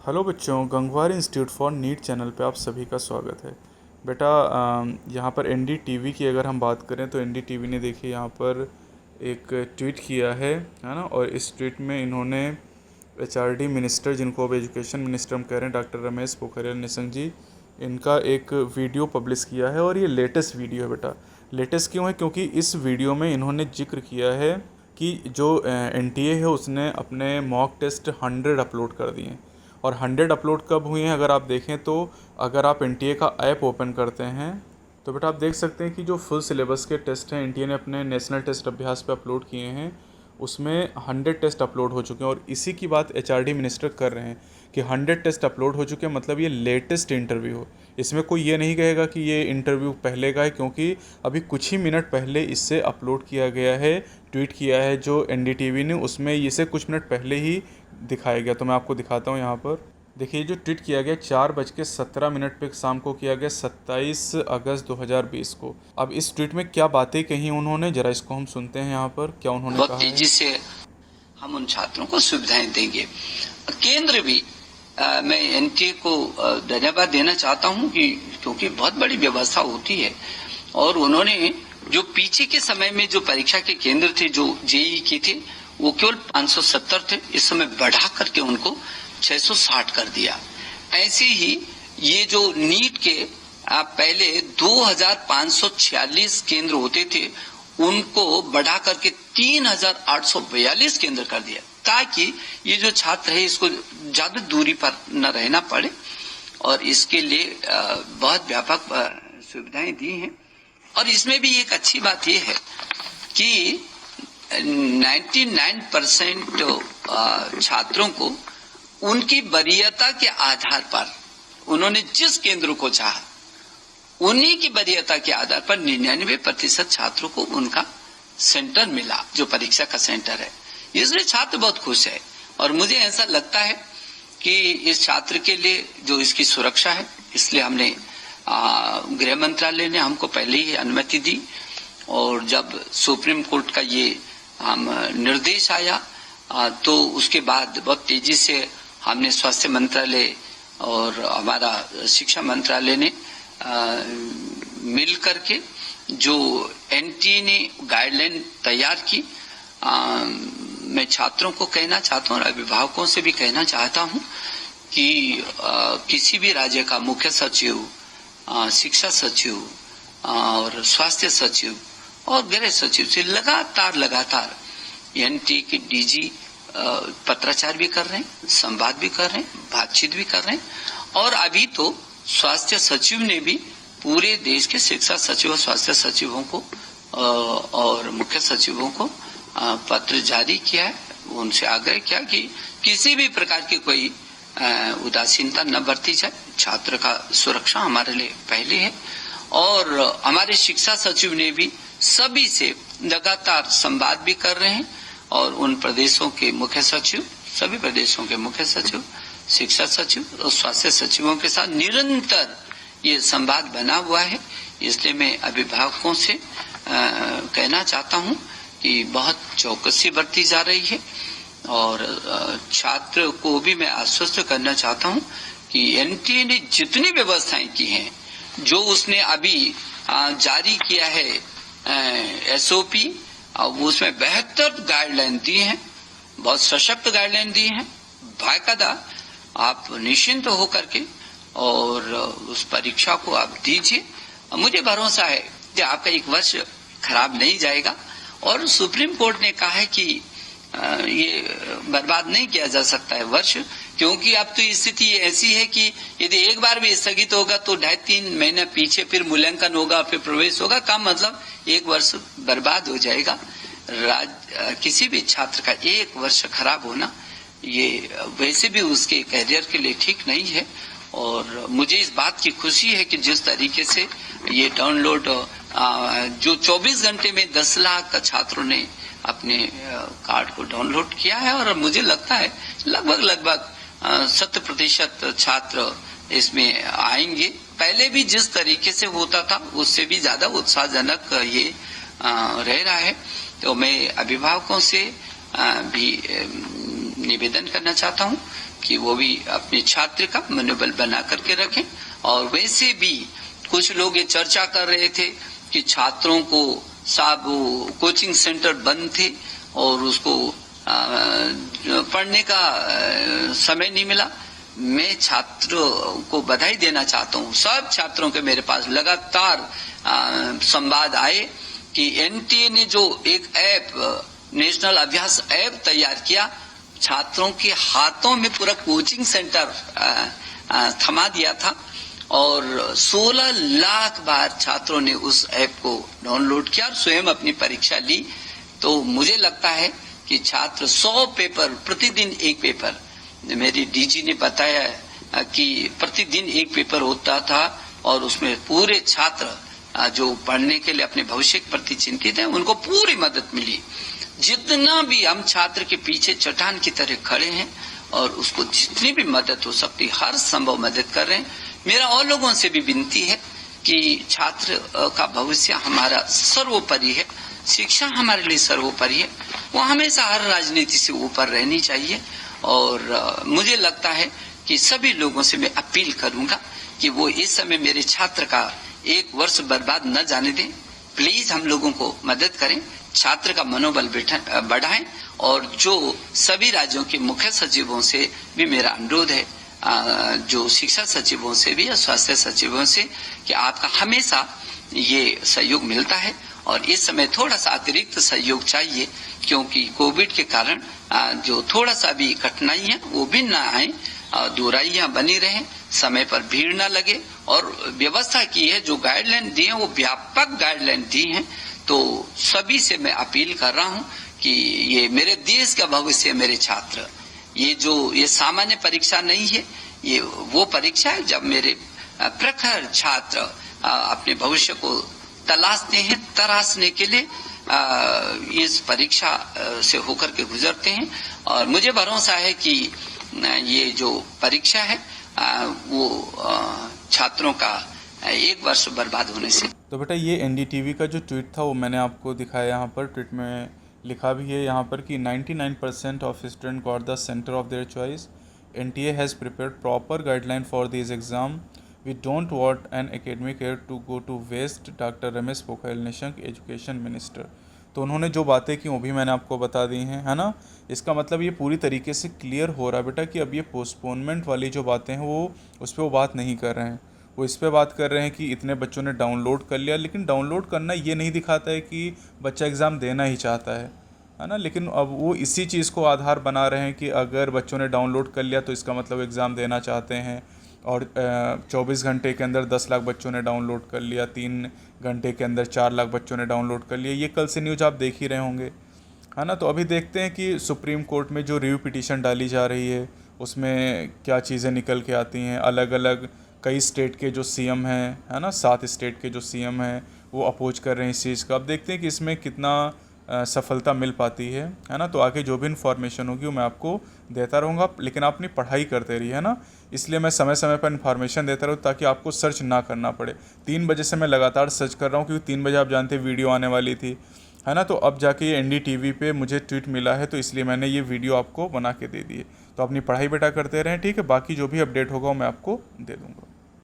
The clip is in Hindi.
हेलो बच्चों, Gangwar institute for NEET channel पे आप सभी का स्वागत है। बेटा, यहाँ पर एनडीटीवी की अगर हम बात करें तो एनडीटीवी ने देखिए यहाँ पर एक ट्वीट किया है ना। और इस ट्वीट में इन्होंने एचआरडी मिनिस्टर, जिनको अब एजुकेशन मिनिस्टर हम कह रहे हैं, डॉक्टर रमेश पोखरियाल निशंक जी, इनका एक वीडियो पब्लिश किया है। और ये लेटेस्ट वीडियो है बेटा। लेटेस्ट क्यों है? क्योंकि इस वीडियो में इन्होंने जिक्र किया है कि जो एनटीए है उसने अपने मॉक टेस्ट 100 अपलोड कर दिए हैं। और 100 अपलोड कब हुए हैं अगर आप देखें तो, अगर आप एनटीए का ऐप ओपन करते हैं तो बेटा आप देख सकते हैं कि जो फुल सिलेबस के टेस्ट हैं एनटीए ने अपने नेशनल टेस्ट अभ्यास पे अपलोड किए हैं, उसमें 100 टेस्ट अपलोड हो चुके हैं। और इसी की बात एचआरडी मिनिस्टर कर रहे हैं कि 100 टेस्ट अपलोड हो चुके हैं, मतलब ये लेटेस्ट इंटरव्यू हो। इसमें कोई ये नहीं कहेगा कि ये इंटरव्यू पहले का है, क्योंकि अभी कुछ ही मिनट पहले इससे अपलोड किया गया है, ट्वीट किया है जो एनडीटीवी ने, उसमें इसे कुछ मिनट पहले ही दिखाया गया। तो मैं आपको दिखाता हूँ यहाँ पर। देखिए जो ट्वीट किया गया 4:17 पे शाम को किया गया, 27 अगस्त 2020 को। अब इस ट्वीट में क्या बातें कही उन्होंने, जरा इसको हम सुनते हैं यहाँ पर क्या उन्होंने कहा है। बहुत तेजी से हम उन छात्रों को सुविधाएं देंगे। केंद्र भी मैं एनटीए को धन्यवाद देना चाहता हूं कि क्योंकि बहुत बड़ी व्यवस्था होती है और उन्होंने जो पीछे के समय में जो परीक्षा के केंद्र थे, जो जेई के थे, वो केवल 570 थे, इस समय बढ़ा करके उनको 660 कर दिया। ऐसे ही ये जो नीट के पहले 2546 केंद्र होते थे, उनको बढ़ा करके 3842 केंद्र कर दिया, ताकि ये जो छात्र है इसको ज्यादा दूरी पर न रहना पड़े। और इसके लिए बहुत व्यापक सुविधाएं दी हैं। और इसमें भी एक अच्छी बात यह है कि 99% छात्रों को उनकी वरीयता के आधार पर उन्होंने जिस केंद्र को चाहा, उन्हीं की वरीयता के आधार पर 99% छात्रों को उनका सेंटर मिला, जो परीक्षा का सेंटर है। इसलिए छात्र बहुत खुश है। और मुझे ऐसा लगता है कि इस छात्र के लिए जो इसकी सुरक्षा है, इसलिए हमने गृह मंत्रालय ने हमको पहले ही अनुमति दी। और जब सुप्रीम कोर्ट का ये निर्देश आया तो उसके बाद बहुत तेजी से हमने स्वास्थ्य मंत्रालय और हमारा शिक्षा मंत्रालय ने मिल करके जो एनटीए ने गाइडलाइन तैयार की, मैं छात्रों को कहना चाहता हूँ और अभिभावकों से भी कहना चाहता हूँ कि किसी भी राज्य का मुख्य सचिव, शिक्षा सचिव और स्वास्थ्य सचिव और गृह सचिव से लगातार एनटीए के डीजी पत्राचार भी कर रहे हैं, संवाद भी कर रहे हैं, बातचीत भी कर रहे हैं। और अभी तो स्वास्थ्य सचिव ने भी पूरे देश के शिक्षा सचिव और स्वास्थ्य सचिवों को और मुख्य सचिवों को पत्र जारी किया है। उनसे आग्रह किया कि किसी भी प्रकार की कोई उदासीनता न बरती जाए। छात्र का सुरक्षा हमारे लिए पहले है। और हमारे शिक्षा सचिव ने भी सभी से लगातार संवाद भी कर रहे हैं। और उन प्रदेशों के मुख्य सचिव, सभी प्रदेशों के मुख्य सचिव, शिक्षा सचिव और स्वास्थ्य सचिवों के साथ निरंतर ये संवाद बना हुआ है। इसलिए मैं अभिभावकों से कहना चाहता हूं कि बहुत चौकसी बरती जा रही है। और छात्र को भी मैं आश्वस्त करना चाहता हूं कि एनटीए ने जितनी व्यवस्थाएं की हैं, जो उसने अभी जारी किया है एसओपी, उसमें बेहतर गाइडलाइन दी है, बहुत सशक्त गाइडलाइन दी है। बाकायदा आप निश्चिंत होकर के और उस परीक्षा को आप दीजिए। मुझे भरोसा है कि आपका एक वर्ष खराब नहीं जाएगा। और सुप्रीम कोर्ट ने कहा है कि ये बर्बाद नहीं किया जा सकता है वर्ष, क्योंकि अब तो स्थिति ऐसी है कि यदि एक बार भी स्थगित होगा तो 2.5-3 महीने पीछे फिर मूल्यांकन होगा, फिर प्रवेश होगा। का मतलब एक वर्ष बर्बाद हो जाएगा। किसी भी छात्र का एक वर्ष खराब होना ये वैसे भी उसके करियर के लिए ठीक नहीं है। और मुझे इस बात की खुशी है कि जिस तरीके से ये डाउनलोड जो 24 घंटे में 10 लाख छात्रों ने अपने कार्ड को डाउनलोड किया है। और मुझे लगता है लगभग 100% छात्र इसमें आएंगे। पहले भी जिस तरीके से होता था उससे भी ज्यादा उत्साहजनक ये रह रहा है। तो मैं अभिभावकों से भी निवेदन करना चाहता हूं कि वो भी अपने छात्र का मनोबल बना करके रखें। और वैसे भी कुछ लोग ये चर्चा कर रहे थे कि छात्रों को साहब कोचिंग सेंटर बंद थे और उसको पढ़ने का समय नहीं मिला। मैं छात्रों को बधाई देना चाहता हूँ। सब छात्रों के मेरे पास लगातार संवाद आए कि एनटीए ने जो एक ऐप, नेशनल अभ्यास ऐप तैयार किया, छात्रों के हाथों में पूरा कोचिंग सेंटर थमा दिया था और 16 लाख बार छात्रों ने उस ऐप को डाउनलोड किया और स्वयं अपनी परीक्षा ली। तो मुझे लगता है कि छात्र 100 पेपर, प्रतिदिन एक पेपर, मेरी डीजी ने बताया कि प्रतिदिन एक पेपर होता था और उसमें पूरे छात्र जो पढ़ने के लिए अपने भविष्य के प्रति चिंतित हैं उनको पूरी मदद मिली। जितना भी हम छात्र के पीछे चट्टान की तरह खड़े हैं और उसको जितनी भी मदद हो सकती हर संभव मदद कर रहे हैं। मेरा और लोगों से भी विनती है कि छात्र का भविष्य हमारा सर्वोपरि है, शिक्षा हमारे लिए सर्वोपरि है, वो हमेशा हर राजनीति से ऊपर रहनी चाहिए। और मुझे लगता है कि सभी लोगों से मैं अपील करूंगा कि वो इस समय मेरे छात्र का एक वर्ष बर्बाद न जाने दें। प्लीज हम लोगों को मदद करें, छात्र का मनोबल बढ़ाएं। और जो सभी राज्यों के मुख्य सचिवों से भी मेरा अनुरोध है, जो शिक्षा सचिवों से भी या स्वास्थ्य सचिवों से, कि आपका हमेशा ये सहयोग मिलता है और इस समय थोड़ा सा अतिरिक्त सहयोग चाहिए, क्योंकि कोविड के कारण जो थोड़ा सा भी कठिनाइयां वो भी न आए, दोराइयां बनी रहे, समय पर भीड़ न लगे और व्यवस्था की है। जो गाइडलाइन दी है वो व्यापक गाइडलाइन दी है। तो सभी से मैं अपील कर रहा हूं कि ये मेरे देश का भविष्य, मेरे छात्र, ये सामान्य परीक्षा नहीं है, ये वो परीक्षा है जब मेरे प्रखर छात्र अपने भविष्य को तलाशते हैं, तराशने के लिए इस परीक्षा से होकर के गुजरते हैं। और मुझे भरोसा है कि ये जो परीक्षा है वो छात्रों का एक वर्ष बर्बाद होने से। तो बेटा ये एनडीटीवी का जो ट्वीट था वो मैंने आपको दिखाया। यहाँ पर ट्वीट में लिखा भी है यहाँ पर कि 99% of student got the centre of their choice. NTA has prepared proper guideline for this exam. We don't want an academic year to go to waste. Doctor Ramesh Pokhriyal Nishank, education minister. तो उन्होंने जो बातें की वो भी मैंने आपको बता दी हैं, है ना। इसका मतलब ये पूरी तरीके से क्लियर हो रहा है बेटा कि अब ये पोस्टपोनमेंट वाली जो बातें हैं वो उस पर वो बात नहीं कर रहे हैं। वो इस पे बात कर रहे हैं कि इतने बच्चों ने डाउनलोड कर लिया, लेकिन डाउनलोड करना ये नहीं दिखाता है कि बच्चा एग्ज़ाम देना ही चाहता है ना। लेकिन अब वो इसी चीज़ को आधार बना रहे हैं कि अगर बच्चों ने डाउनलोड कर लिया तो इसका मतलब एग्ज़ाम देना चाहते हैं। और 24 घंटे के अंदर 10 लाख बच्चों ने डाउनलोड कर लिया, 3 घंटे के अंदर 4 लाख बच्चों ने डाउनलोड कर लिया। ये कल से न्यूज़ आप देख ही रहे होंगे, है ना। तो अभी देखते हैं कि सुप्रीम कोर्ट में जो रिव्यू पिटीशन डाली जा रही है उसमें क्या चीज़ें निकल के आती हैं। अलग अलग कई स्टेट के जो सीएम हैं, है ना, 7 स्टेट के जो सीएम हैं वो अपोज कर रहे हैं इस चीज़ का। अब देखते हैं कि इसमें कितना सफलता मिल पाती है ना। तो आगे जो भी इन्फॉर्मेशन होगी वो मैं आपको देता रहूँगा, लेकिन आप अपनी पढ़ाई करते रहिए, है ना। इसलिए मैं समय समय पर इन्फॉर्मेशन देता रहूँ ताकि आपको सर्च ना करना पड़े। 3 बजे से मैं लगातार सर्च कर रहा हूँ क्योंकि 3 बजे आप जानते हैं वीडियो आने वाली थी, है ना। तो अब जाके ये एनडीटीवी पे मुझे ट्वीट मिला है, तो इसलिए मैंने ये वीडियो आपको बना के दे दी है। तो अपनी पढ़ाई बेटा करते रहें, ठीक है। बाकी जो भी अपडेट होगा वो मैं आपको दे दूँगा।